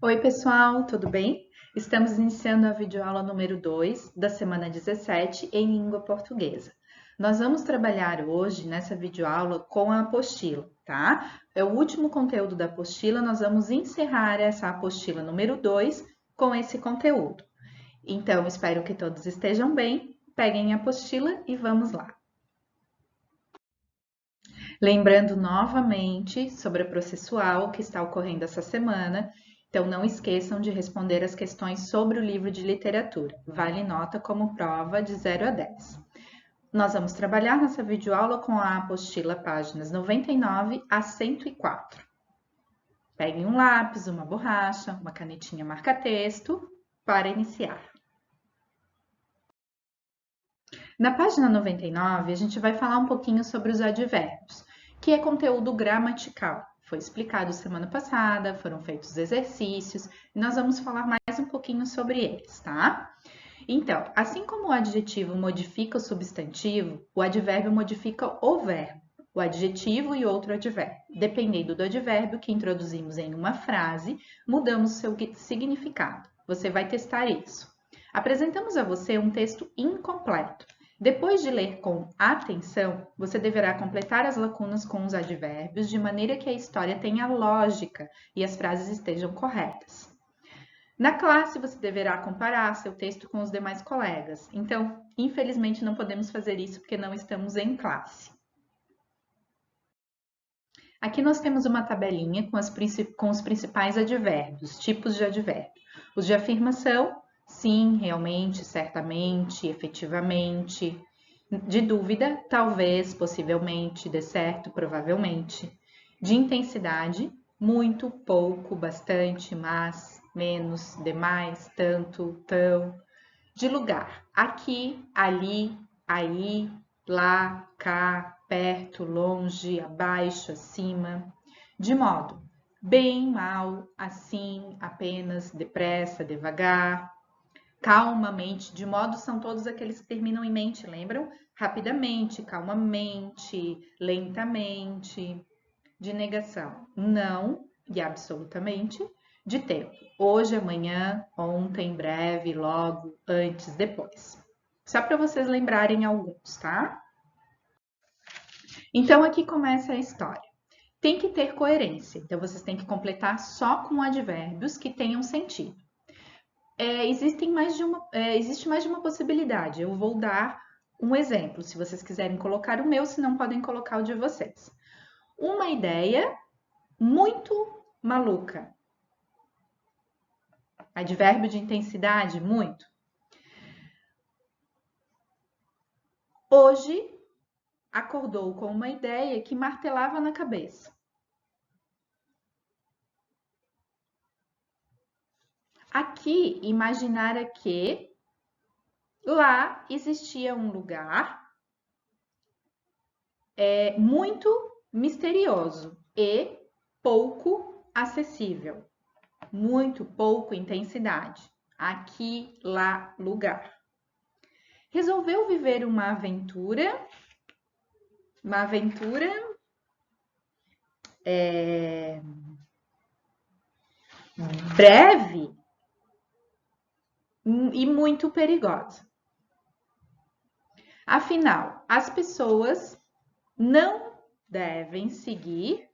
Oi, pessoal, tudo bem? Estamos iniciando a videoaula número 2 da semana 17 em língua portuguesa. Nós vamos trabalhar hoje nessa videoaula com a apostila, tá? É o último conteúdo da apostila, nós vamos encerrar essa apostila número 2 com esse conteúdo. Então, espero que todos estejam bem, peguem a apostila e vamos lá. Lembrando novamente sobre a processual que está ocorrendo essa semana, então não esqueçam de responder as questões sobre o livro de literatura. Vale nota como prova de 0 a 10. Nós vamos trabalhar nessa videoaula com a apostila páginas 99 a 104. Peguem um lápis, uma borracha, uma canetinha marca-texto para iniciar. Na página 99, a gente vai falar um pouquinho sobre os advérbios, que é conteúdo gramatical. Foi explicado semana passada, foram feitos exercícios, e nós vamos falar mais um pouquinho sobre eles, tá? Então, assim como o adjetivo modifica o substantivo, o advérbio modifica o verbo, o adjetivo e outro advérbio. Dependendo do advérbio que introduzimos em uma frase, mudamos seu significado. Você vai testar isso. Apresentamos a você um texto incompleto. Depois de ler com atenção, você deverá completar as lacunas com os advérbios de maneira que a história tenha lógica e as frases estejam corretas. Na classe, você deverá comparar seu texto com os demais colegas. Então, infelizmente, não podemos fazer isso porque não estamos em classe. Aqui nós temos uma tabelinha com os principais advérbios, tipos de advérbio. Os de afirmação, sim, realmente, certamente, efetivamente. De dúvida, talvez, possivelmente, de certo, provavelmente. De intensidade, muito, pouco, bastante, mas, menos, demais, tanto, tão. De lugar, aqui, ali, aí, lá, cá, perto, longe, abaixo, acima. De modo, bem, mal, assim, apenas, depressa, devagar. Calmamente, de modo são todos aqueles que terminam em mente, lembram? Rapidamente, calmamente, lentamente. De negação, não e absolutamente. De tempo, hoje, amanhã, ontem, breve, logo, antes, depois. Só para vocês lembrarem alguns, tá? Então, aqui começa a história. Tem que ter coerência, então vocês têm que completar só com advérbios que tenham sentido. Existe mais de uma possibilidade. Eu vou dar um exemplo, se vocês quiserem colocar o meu, se não podem colocar o de vocês. Uma ideia muito maluca. Advérbio de intensidade, muito. Hoje acordou com uma ideia que martelava na cabeça. Aqui, imaginara que lá existia um lugar muito misterioso e pouco acessível. Muito pouco intensidade. Aqui, lá, lugar. Resolveu viver uma aventura breve e muito perigosa. Afinal, as pessoas não devem seguir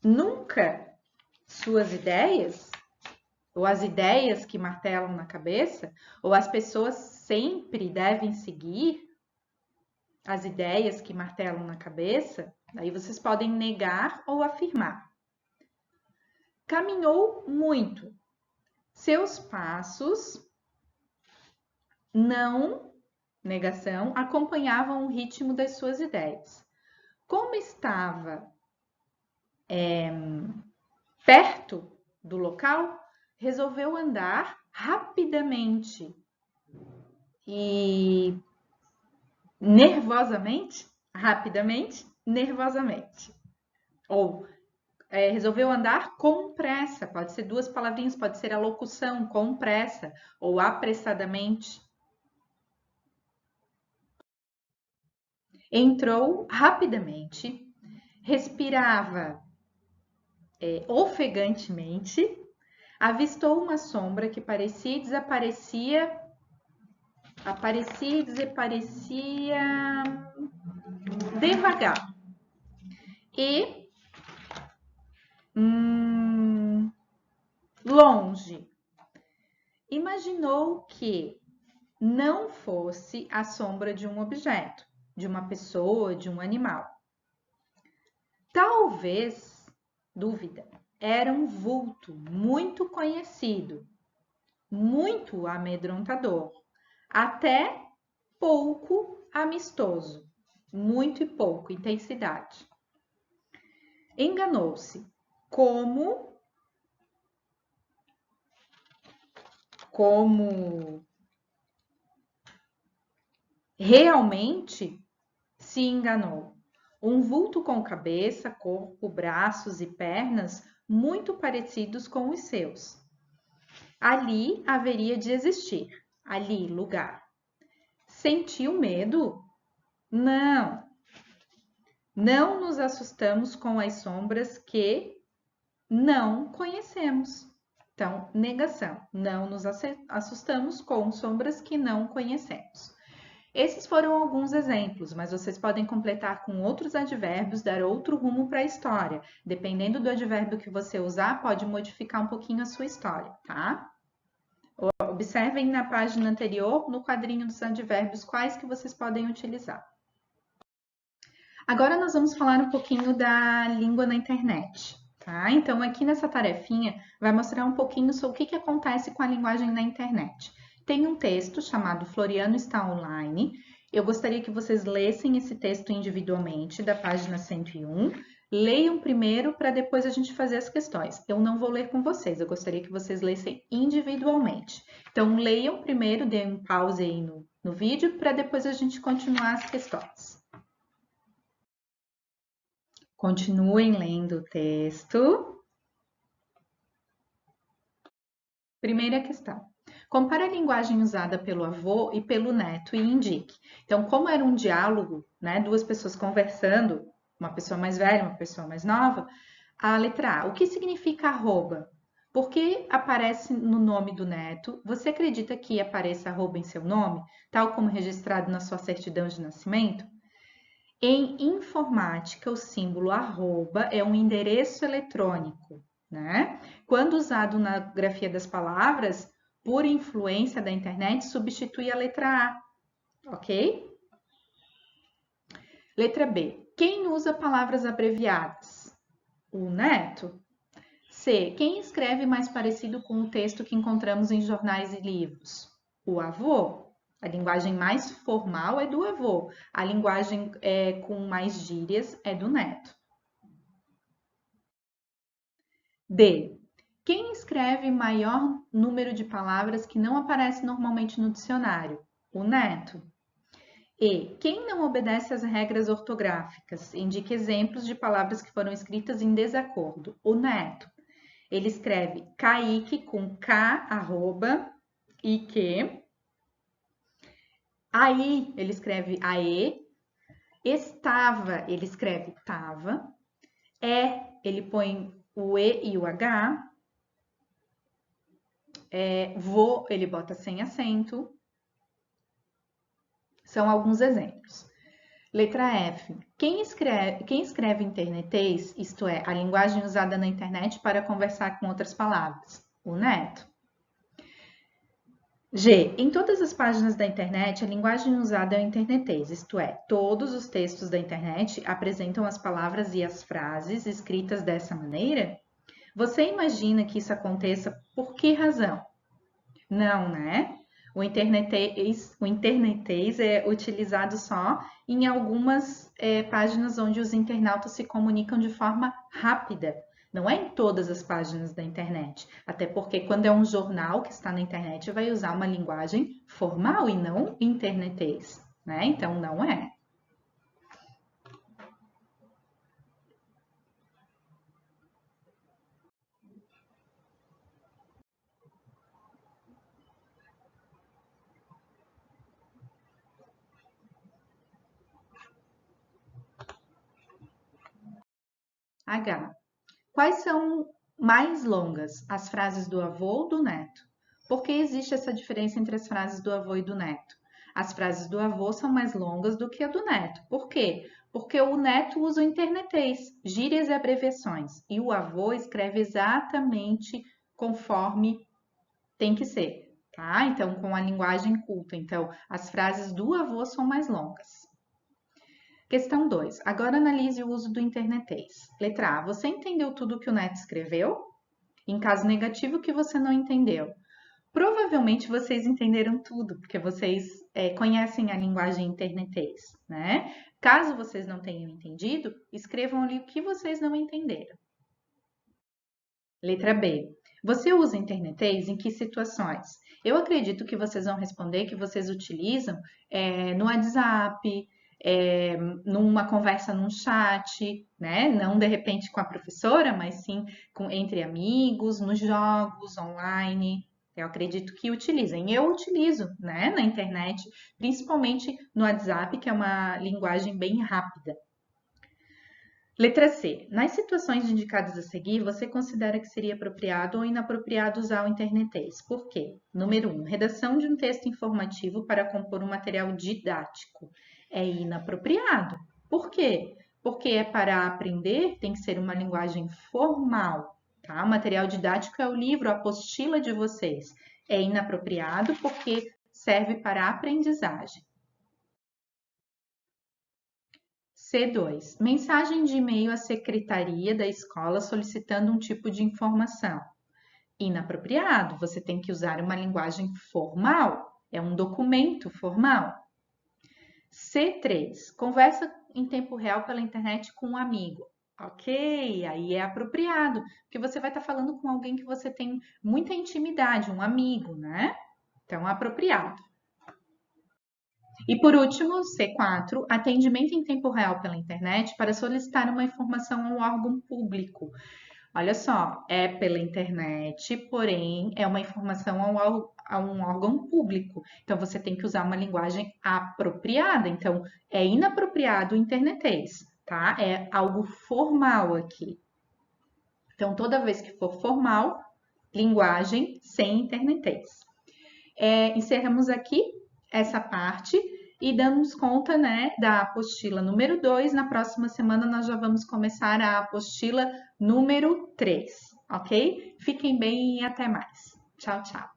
nunca suas ideias, ou as ideias que martelam na cabeça, ou as pessoas sempre devem seguir as ideias que martelam na cabeça. Aí vocês podem negar ou afirmar. Caminhou muito. Seus passos não, negação, acompanhavam o ritmo das suas ideias. Como estava perto do local, resolveu andar rapidamente e nervosamente, rapidamente, nervosamente. Ou resolveu andar com pressa, pode ser duas palavrinhas, pode ser a locução, com pressa, ou apressadamente. Entrou rapidamente, respirava ofegantemente, avistou uma sombra que parecia e desaparecia, devagar. E longe. Imaginou que não fosse a sombra de um objeto, de uma pessoa, de um animal. Talvez, dúvida, era um vulto muito conhecido, muito amedrontador, até pouco amistoso, muito e pouco, intensidade. Enganou-se. Como realmente se enganou. Um vulto com cabeça, corpo, braços e pernas muito parecidos com os seus. Ali haveria de existir, ali, lugar. Sentiu medo? Não. Não nos assustamos com as sombras que não conhecemos. Então, negação. Não nos assustamos com sombras que não conhecemos. Esses foram alguns exemplos, mas vocês podem completar com outros advérbios, dar outro rumo para a história. Dependendo do advérbio que você usar, pode modificar um pouquinho a sua história, tá? Observem na página anterior, no quadrinho dos advérbios, quais que vocês podem utilizar. Agora nós vamos falar um pouquinho da língua na internet, tá? Então, aqui nessa tarefinha, vai mostrar um pouquinho sobre o que acontece com a linguagem na internet. Tem um texto chamado Floriano está online. Eu gostaria que vocês lessem esse texto individualmente, da página 101. Leiam primeiro para depois a gente fazer as questões. Eu não vou ler com vocês, eu gostaria que vocês lessem individualmente. Então, leiam primeiro, deem um pause aí no vídeo, para depois a gente continuar as questões. Continuem lendo o texto. Primeira questão. Compare a linguagem usada pelo avô e pelo neto e indique. Então, como era um diálogo, né, duas pessoas conversando, uma pessoa mais velha, uma pessoa mais nova, a letra A. O que significa arroba? Por que aparece no nome do neto? Você acredita que apareça arroba em seu nome, tal como registrado na sua certidão de nascimento? Em informática, o símbolo arroba é um endereço eletrônico, né? Quando usado na grafia das palavras, por influência da internet, substitui a letra A, ok? Letra B. Quem usa palavras abreviadas? O neto. C. Quem escreve mais parecido com o texto que encontramos em jornais e livros? O avô. A linguagem mais formal é do avô. A linguagem com mais gírias é do neto. D. Quem escreve maior número de palavras que não aparece normalmente no dicionário? O neto. E. Quem não obedece às regras ortográficas? Indique exemplos de palavras que foram escritas em desacordo. O neto. Ele escreve Kaique com K, arroba, e que. Aí, ele escreve aê. Estava, ele escreve tava. Ele põe o E e o H. Vou, ele bota sem acento. São alguns exemplos. Letra F. Quem escreve internetês, isto é, a linguagem usada na internet para conversar com outras palavras? O neto. G. Em todas as páginas da internet, a linguagem usada é o internetês, isto é, todos os textos da internet apresentam as palavras e as frases escritas dessa maneira? Você imagina que isso aconteça por que razão? Não, né? O internetês é utilizado só em algumas páginas onde os internautas se comunicam de forma rápida. Não é em todas as páginas da internet. Até porque quando é um jornal que está na internet, vai usar uma linguagem formal e não internetês, né? Então, não é. H. Quais são mais longas, as frases do avô ou do neto? Por que existe essa diferença entre as frases do avô e do neto? As frases do avô são mais longas do que a do neto. Por quê? Porque o neto usa o internetês, gírias e abreviações, e o avô escreve exatamente conforme tem que ser, tá? Então, com a linguagem culta. Então, as frases do avô são mais longas. Questão 2. Agora analise o uso do internetês. Letra A. Você entendeu tudo que o neto escreveu? Em caso negativo, o que você não entendeu? Provavelmente vocês entenderam tudo, porque vocês conhecem a linguagem internetês, né? Caso vocês não tenham entendido, escrevam ali o que vocês não entenderam. Letra B. Você usa internetês em que situações? Eu acredito que vocês vão responder que vocês utilizam no WhatsApp, numa conversa num chat, né? Não de repente com a professora, mas sim entre amigos, nos jogos online. Eu acredito que utilizem. Eu utilizo, né, na internet, principalmente no WhatsApp, que é uma linguagem bem rápida. Letra C. Nas situações indicadas a seguir, você considera que seria apropriado ou inapropriado usar o internetês? Por quê? Número 1. Redação de um texto informativo para compor um material didático. É inapropriado. Por quê? Porque é para aprender, tem que ser uma linguagem formal. Tá? O material didático é o livro, a apostila de vocês. É inapropriado porque serve para aprendizagem. C2. Mensagem de e-mail à secretaria da escola solicitando um tipo de informação. Inapropriado, você tem que usar uma linguagem formal, é um documento formal. C3. Conversa em tempo real pela internet com um amigo. Ok, aí é apropriado, porque você vai estar falando com alguém que você tem muita intimidade, um amigo, né? Então, apropriado. E por último, C4, atendimento em tempo real pela internet para solicitar uma informação a um órgão público. Olha só, é pela internet, porém é uma informação a um órgão público. Então você tem que usar uma linguagem apropriada. Então é inapropriado o internetês, tá? É algo formal aqui. Então toda vez que for formal, linguagem sem internetês. Encerramos aqui essa parte e damos conta, né, da apostila número 2. Na próxima semana nós já vamos começar a apostila número 3, ok? Fiquem bem e até mais. Tchau, tchau.